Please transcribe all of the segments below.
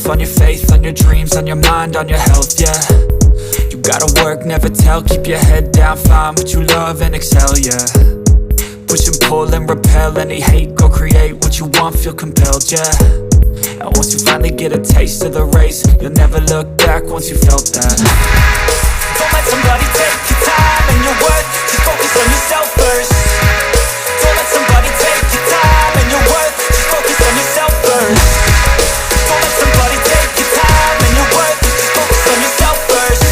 yourself, on your faith, on your dreams, on your mind, on your health, yeah. You gotta work, never tell, keep your head down, find what you love and excel, yeah. Push and pull and repel any hate, go create what you want, feel compelled, yeah. And once you finally get a taste of the race, you'll never look back once you felt that. Don't let somebody take your time and your worth, just focus on yourself first. Don't let somebody take your time and your worth, just focus on yourself first. Don't let somebody take your time and your worth, just focus on yourself first.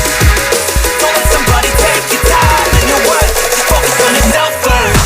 Don't let somebody take your time and your worth, just focus on yourself first.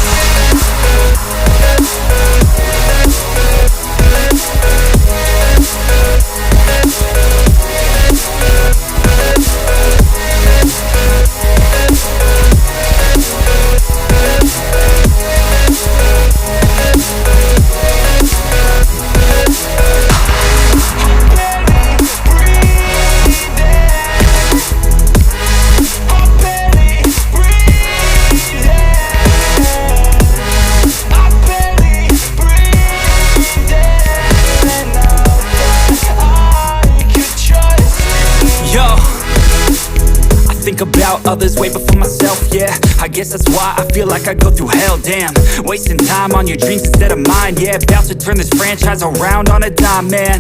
About others way before myself, yeah. I guess that's why I feel like I go through hell, damn. Wasting time on your dreams instead of mine, yeah. About to turn this franchise around on a dime, man.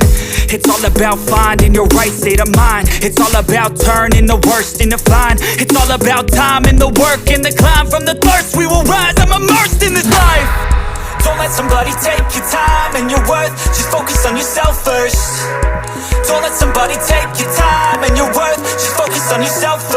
It's all about finding your right state of mind. It's all about turning the worst into fine. It's all about time and the work and the climb. From the thirst we will rise, I'm immersed in this life. Don't let somebody take your time and your worth, just focus on yourself first. Don't let somebody take your time and your worth, just focus on yourself first.